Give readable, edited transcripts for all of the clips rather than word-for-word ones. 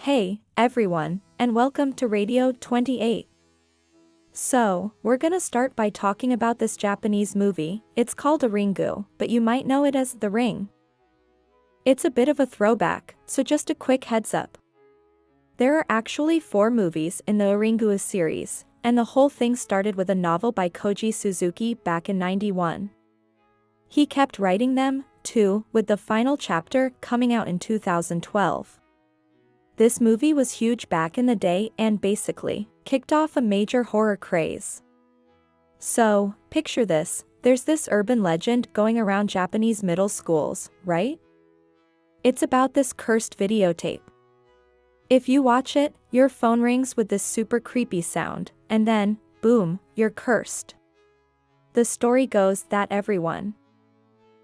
Hey, everyone, and welcome to Radio 28. So, we're gonna start by talking about this Japanese movie. It's called Ringu, but you might know it as The Ring. It's a bit of a throwback, so just a quick heads up. There are actually 4 movies in the Ringu series, and the whole thing started with a novel by Koji Suzuki back in '91. He kept writing them, too, with the final chapter coming out in 2012. This movie was huge back in the day and basically kicked off a major horror craze. So, picture this, there's this urban legend going around Japanese middle schools, right? It's about this cursed videotape. If you watch it, your phone rings with this super creepy sound, and then, boom, you're cursed. The story goes that everyone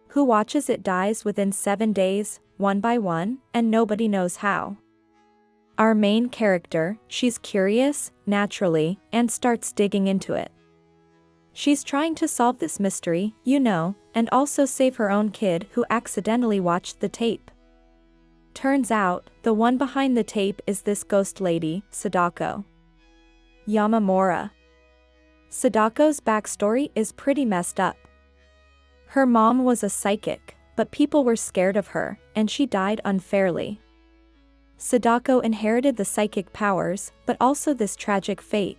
who watches it dies within 7 days, one by one, and nobody knows how. Our main character, she's curious, naturally, and starts digging into it. She's trying to solve this mystery, and also save her own kid who accidentally watched the tape. Turns out, the one behind the tape is this ghost lady, Sadako Yamamura. Sadako's backstory is pretty messed up. Her mom was a psychic, but people were scared of her, and she died unfairly. Sadako inherited the psychic powers, but also this tragic fate.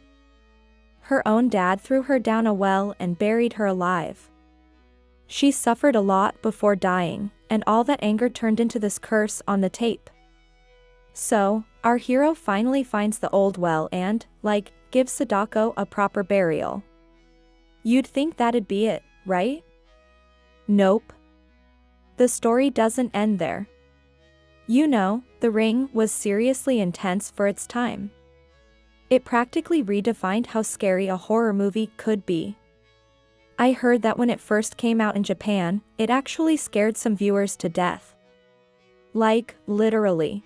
Her own dad threw her down a well and buried her alive. She suffered a lot before dying, and all that anger turned into this curse on the tape. So, our hero finally finds the old well and, gives Sadako a proper burial. You'd think that'd be it, right? Nope. The story doesn't end there. The Ring was seriously intense for its time. It practically redefined how scary a horror movie could be. I heard that when it first came out in Japan, it actually scared some viewers to death. Literally.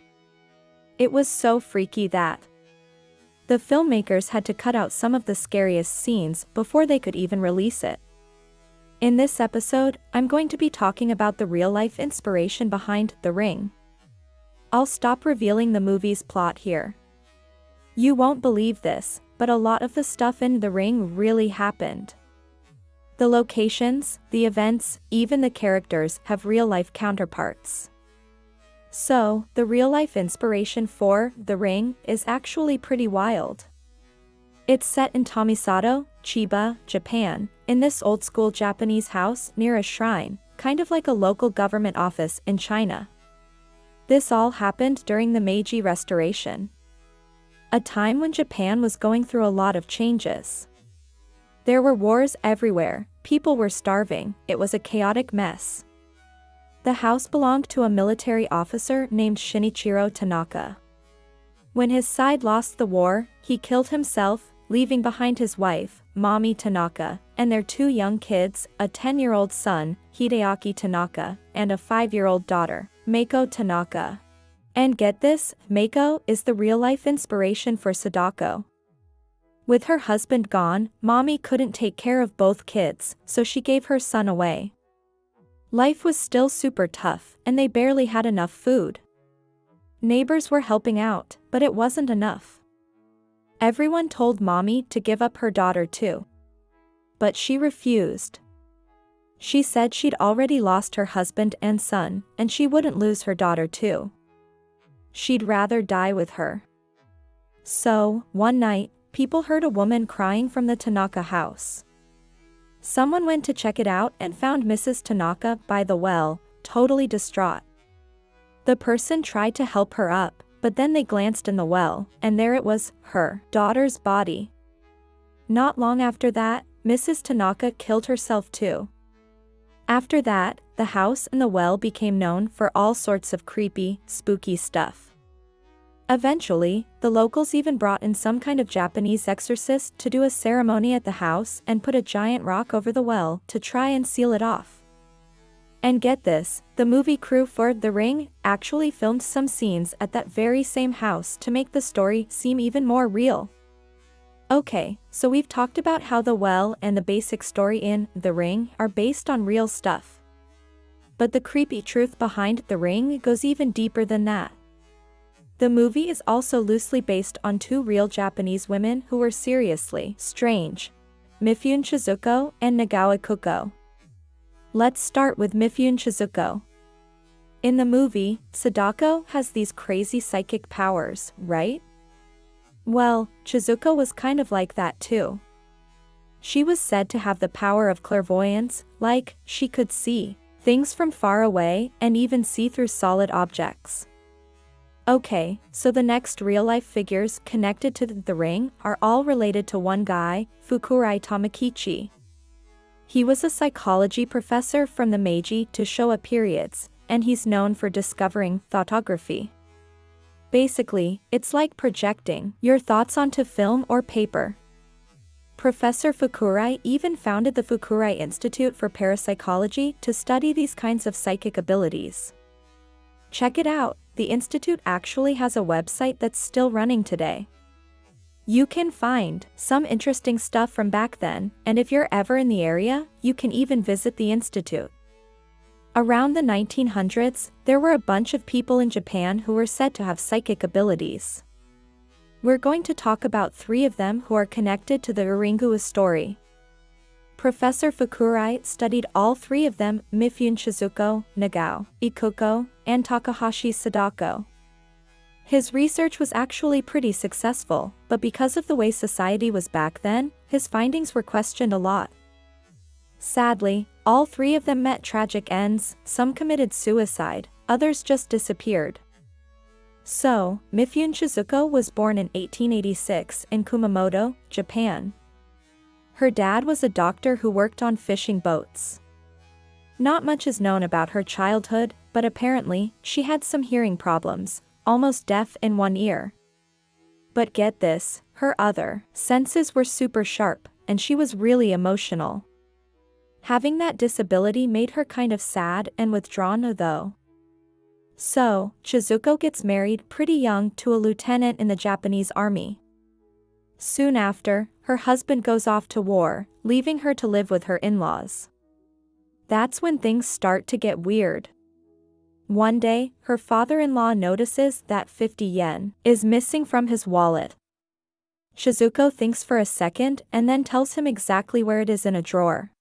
It was so freaky that the filmmakers had to cut out some of the scariest scenes before they could even release it. In this episode, I'm going to be talking about the real-life inspiration behind The Ring. I'll stop revealing the movie's plot here. You won't believe this, but a lot of the stuff in The Ring really happened. The locations, the events, even the characters have real-life counterparts. So, the real-life inspiration for The Ring is actually pretty wild. It's set in Tomisato, Chiba, Japan, in this old-school Japanese house near a shrine, kind of like a local government office in China. This all happened during the Meiji Restoration, a time when Japan was going through a lot of changes. There were wars everywhere, people were starving, it was a chaotic mess. The house belonged to a military officer named Shinichiro Tanaka. When his side lost the war, he killed himself, leaving behind his wife, Mami Tanaka, and their 2 young kids, a 10-year-old son, Hideaki Tanaka, and a 5-year-old daughter, Meiko Tanaka. And get this, Meiko is the real-life inspiration for Sadako. With her husband gone, Mommy couldn't take care of both kids, so she gave her son away. Life was still super tough, and they barely had enough food. Neighbors were helping out, but it wasn't enough. Everyone told Mommy to give up her daughter too. But she refused. She said she'd already lost her husband and son, and she wouldn't lose her daughter too. She'd rather die with her. So, one night, people heard a woman crying from the Tanaka house. Someone went to check it out and found Mrs. Tanaka by the well, totally distraught. The person tried to help her up, but then they glanced in the well, and there it was, her daughter's body. Not long after that, Mrs. Tanaka killed herself too. After that, the house and the well became known for all sorts of creepy, spooky stuff. Eventually, the locals even brought in some kind of Japanese exorcist to do a ceremony at the house and put a giant rock over the well to try and seal it off. And get this, the movie crew for The Ring actually filmed some scenes at that very same house to make the story seem even more real. Okay, so we've talked about how the well and the basic story in The Ring are based on real stuff. But the creepy truth behind The Ring goes even deeper than that. The movie is also loosely based on two real Japanese women who were seriously strange, Mifune Shizuko and Nagawa Kuko. Let's start with Mifune Shizuko. In the movie, Sadako has these crazy psychic powers, right? Well, Shizuko was kind of like that too. She was said to have the power of clairvoyance, like, she could see things from far away and even see through solid objects. Okay, so the next real-life figures connected to the ring are all related to one guy, Fukurai Tomokichi. He was a psychology professor from the Meiji to Showa periods, and he's known for discovering thoughtography. Basically, it's like projecting your thoughts onto film or paper. Professor Fukurai even founded the Fukurai Institute for Parapsychology to study these kinds of psychic abilities. Check it out, the institute actually has a website that's still running today. You can find some interesting stuff from back then, and if you're ever in the area, you can even visit the institute. Around the 1900s, there were a bunch of people in Japan who were said to have psychic abilities. We're going to talk about 3 of them who are connected to the Ringu story. Professor Fukurai studied all 3 of them, Mifune Shizuko, Nagao Ikuko, and Takahashi Sadako. His research was actually pretty successful, but because of the way society was back then, his findings were questioned a lot. Sadly, all 3 of them met tragic ends, some committed suicide, others just disappeared. So, Mifune Shizuko was born in 1886 in Kumamoto, Japan. Her dad was a doctor who worked on fishing boats. Not much is known about her childhood, but apparently, she had some hearing problems, almost deaf in one ear. But get this, her other senses were super sharp, and she was really emotional. Having that disability made her kind of sad and withdrawn though. So, Shizuko gets married pretty young to a lieutenant in the Japanese army. Soon after, her husband goes off to war, leaving her to live with her in-laws. That's when things start to get weird. One day, her father-in-law notices that 50 yen is missing from his wallet. Shizuko thinks for a second and then tells him exactly where it is in a drawer.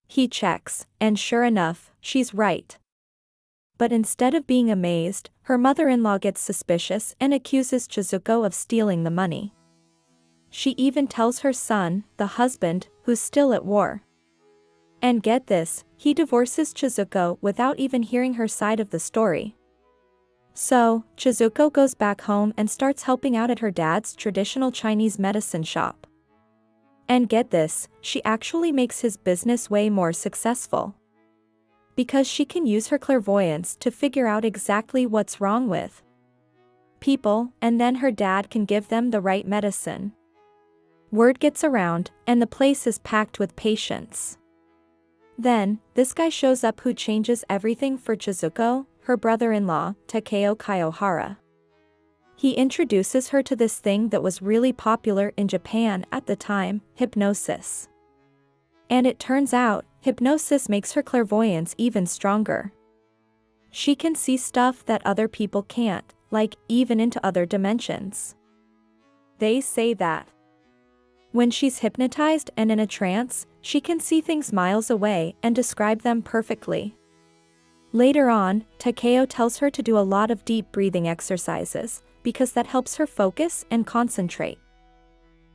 He checks, and sure enough, she's right. But instead of being amazed, her mother-in-law gets suspicious and accuses Shizuko of stealing the money. She even tells her son, the husband, who's still at war. And get this, he divorces Shizuko without even hearing her side of the story. So, Shizuko goes back home and starts helping out at her dad's traditional Chinese medicine shop. And get this, she actually makes his business way more successful. Because she can use her clairvoyance to figure out exactly what's wrong with people, and then her dad can give them the right medicine. Word gets around, and the place is packed with patients. Then, this guy shows up who changes everything for Shizuko, her brother-in-law, Takeo Kiyohara. He introduces her to this thing that was really popular in Japan at the time, hypnosis. And it turns out, hypnosis makes her clairvoyance even stronger. She can see stuff that other people can't, like, even into other dimensions. They say that when she's hypnotized and in a trance, she can see things miles away and describe them perfectly. Later on, Takeo tells her to do a lot of deep breathing exercises, because that helps her focus and concentrate.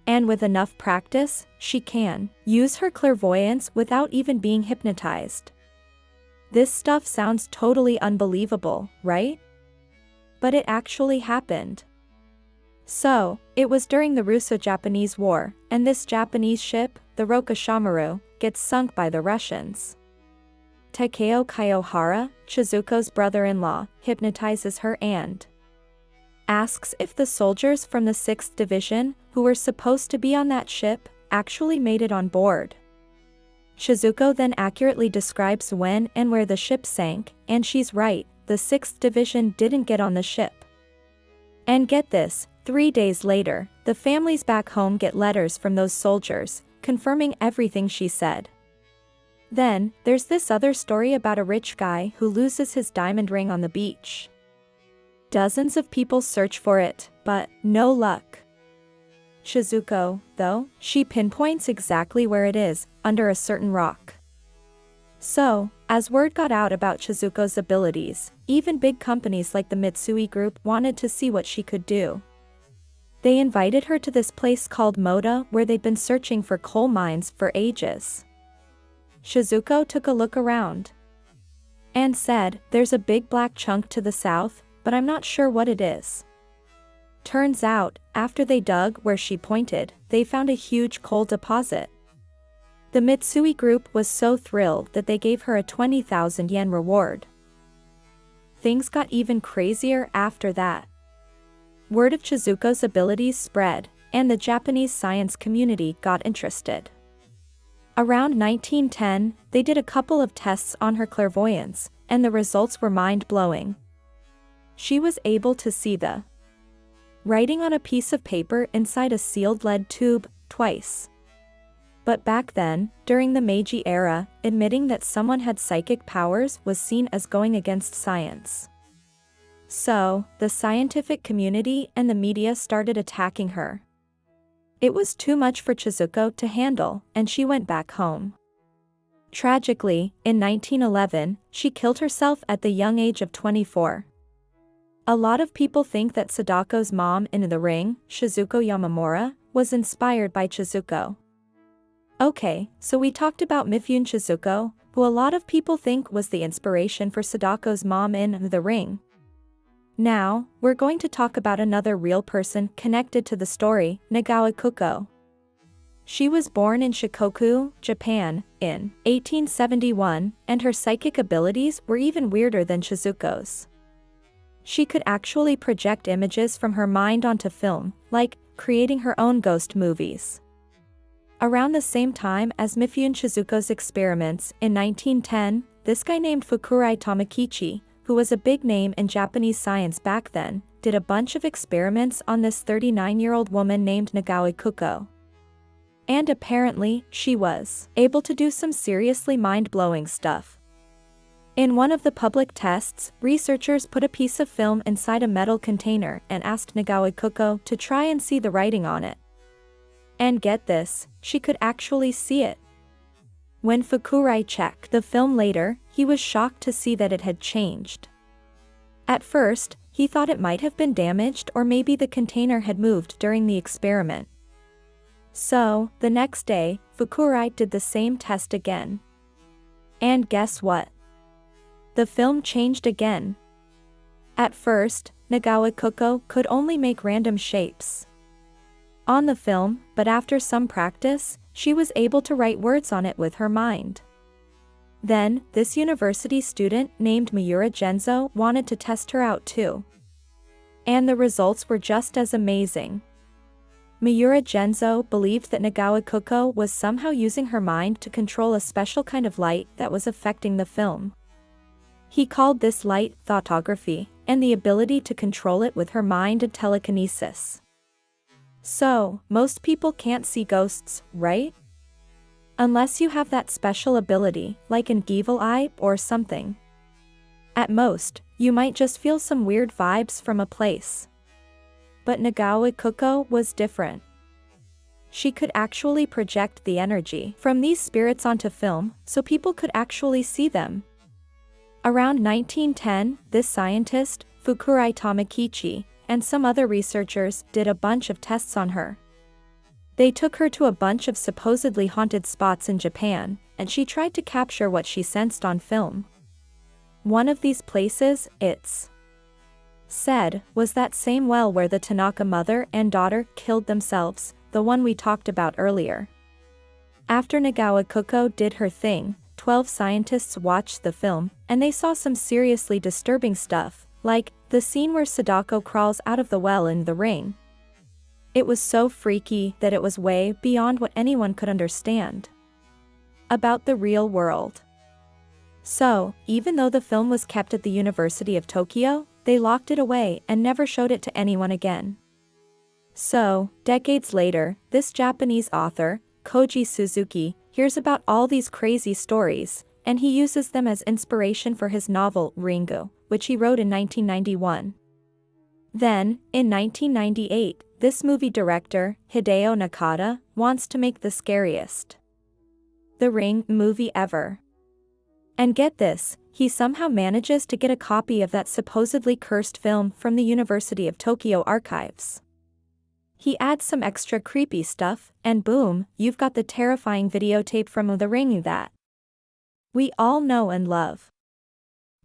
And with enough practice, she can use her clairvoyance without even being hypnotized. This stuff sounds totally unbelievable, right? But it actually happened. So, it was during the Russo-Japanese War, and this Japanese ship, the Rokashamaru, gets sunk by the Russians. Takeo Kiyohara, Shizuko's brother-in-law, hypnotizes her and asks if the soldiers from the 6th Division, who were supposed to be on that ship, actually made it on board. Shizuko then accurately describes when and where the ship sank, and she's right, the 6th Division didn't get on the ship. And get this, 3 days later, the families back home get letters from those soldiers, confirming everything she said. Then, there's this other story about a rich guy who loses his diamond ring on the beach. Dozens of people search for it, but no luck. Shizuko, though, she pinpoints exactly where it is, under a certain rock. So, as word got out about Shizuko's abilities, even big companies like the Mitsui Group wanted to see what she could do. They invited her to this place called Moda where they'd been searching for coal mines for ages. Shizuko took a look around and said, "There's a big black chunk to the south, but I'm not sure what it is." Turns out, after they dug where she pointed, they found a huge coal deposit. The Mitsui Group was so thrilled that they gave her a 20,000 yen reward. Things got even crazier after that. Word of Shizuko's abilities spread, and the Japanese science community got interested. Around 1910, they did a couple of tests on her clairvoyance, and the results were mind-blowing. She was able to see the writing on a piece of paper inside a sealed lead tube, twice. But back then, during the Meiji era, admitting that someone had psychic powers was seen as going against science. So, the scientific community and the media started attacking her. It was too much for Shizuko to handle, and she went back home. Tragically, in 1911, she killed herself at the young age of 24. A lot of people think that Sadako's mom in The Ring, Shizuko Yamamura, was inspired by Shizuko. Okay, so we talked about Mifune Shizuko, who a lot of people think was the inspiration for Sadako's mom in The Ring. Now, we're going to talk about another real person connected to the story, Nagawa Kuko. She was born in Shikoku, Japan, in 1871, and her psychic abilities were even weirder than Shizuko's. She could actually project images from her mind onto film, like creating her own ghost movies. Around the same time as Mifune Shizuko's experiments, in 1910, this guy named Fukurai Tamakichi, who was a big name in Japanese science back then, did a bunch of experiments on this 39-year-old woman named Nagawa Kuko. And apparently, she was able to do some seriously mind-blowing stuff. In one of the public tests, researchers put a piece of film inside a metal container and asked Nagawa Kuko to try and see the writing on it. And get this, she could actually see it. When Fukurai checked the film later, he was shocked to see that it had changed. At first, he thought it might have been damaged or maybe the container had moved during the experiment. So, the next day, Fukurai did the same test again. And guess what? The film changed again. At first, Nagawa Kuko could only make random shapes on the film, but after some practice, she was able to write words on it with her mind. Then, this university student named Miura Genzo wanted to test her out too. And the results were just as amazing. Miura Genzo believed that Nagawa Kuko was somehow using her mind to control a special kind of light that was affecting the film. He called this light thoughtography, and the ability to control it with her mind and telekinesis. So, most people can't see ghosts, right? Unless you have that special ability, like an evil eye or something. At most, you might just feel some weird vibes from a place. But Nagawa Kuko was different. She could actually project the energy from these spirits onto film, so people could actually see them. Around 1910, this scientist, Fukurai Tamakichi, and some other researchers did a bunch of tests on her. They took her to a bunch of supposedly haunted spots in Japan, and she tried to capture what she sensed on film. One of these places, it's said, was that same well where the Tanaka mother and daughter killed themselves, the one we talked about earlier. After Nagawa Kuko did her thing, 12 scientists watched the film, and they saw some seriously disturbing stuff, like the scene where Sadako crawls out of the well in The Ring. It was so freaky that it was way beyond what anyone could understand about the real world. So, even though the film was kept at the University of Tokyo, they locked it away and never showed it to anyone again. So, decades later, this Japanese author, Koji Suzuki, hears about all these crazy stories, and he uses them as inspiration for his novel, Ringu, which he wrote in 1991. Then, in 1998, this movie director, Hideo Nakata, wants to make the scariest The Ring movie ever. And get this, he somehow manages to get a copy of that supposedly cursed film from the University of Tokyo archives. He adds some extra creepy stuff, and boom, you've got the terrifying videotape from The Ring that we all know and love.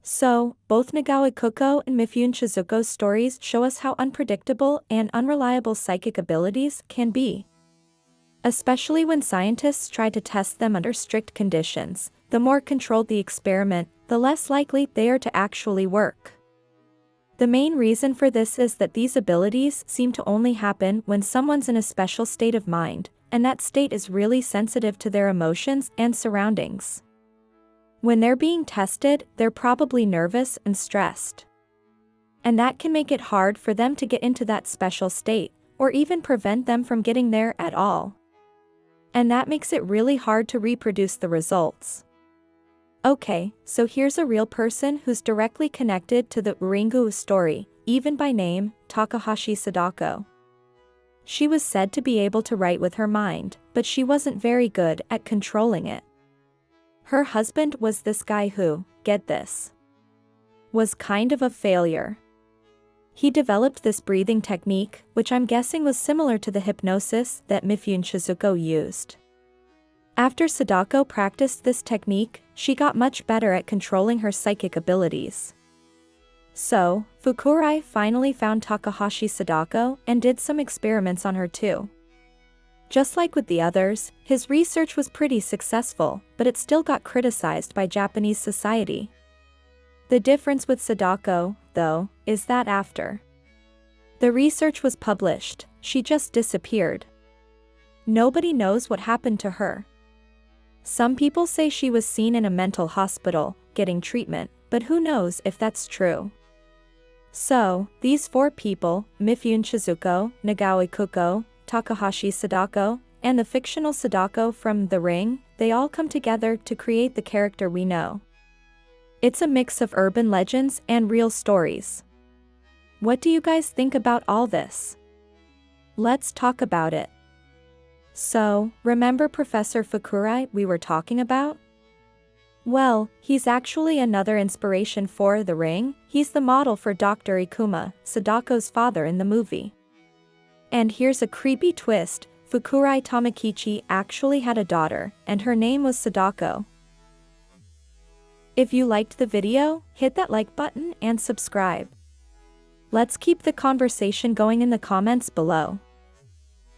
So, both Nagawa Kuko and Mifune Shizuko's stories show us how unpredictable and unreliable psychic abilities can be. Especially when scientists try to test them under strict conditions, the more controlled the experiment, the less likely they are to actually work. The main reason for this is that these abilities seem to only happen when someone's in a special state of mind, and that state is really sensitive to their emotions and surroundings. When they're being tested, they're probably nervous and stressed. And that can make it hard for them to get into that special state, or even prevent them from getting there at all. And that makes it really hard to reproduce the results. Okay, so here's a real person who's directly connected to the Ringu story, even by name, Takahashi Sadako. She was said to be able to write with her mind, but she wasn't very good at controlling it. Her husband was this guy who, get this, was kind of a failure. He developed this breathing technique, which I'm guessing was similar to the hypnosis that Mifune Shizuko used. After Sadako practiced this technique, she got much better at controlling her psychic abilities. So, Fukurai finally found Takahashi Sadako and did some experiments on her too. Just like with the others, his research was pretty successful, but it still got criticized by Japanese society. The difference with Sadako, though, is that after the research was published, she just disappeared. Nobody knows what happened to her. Some people say she was seen in a mental hospital, getting treatment, but who knows if that's true. So, these four people, Mifune Shizuko, Nagawa Kuko, Takahashi Sadako, and the fictional Sadako from The Ring, they all come together to create the character we know. It's a mix of urban legends and real stories. What do you guys think about all this? Let's talk about it. So, remember Professor Fukurai we were talking about? Well, he's actually another inspiration for The Ring. He's the model for Dr. Ikuma, Sadako's father in the movie. And here's a creepy twist, Fukurai Tamakichi actually had a daughter, and her name was Sadako. If you liked the video, hit that like button and subscribe. Let's keep the conversation going in the comments below.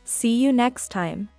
See you next time.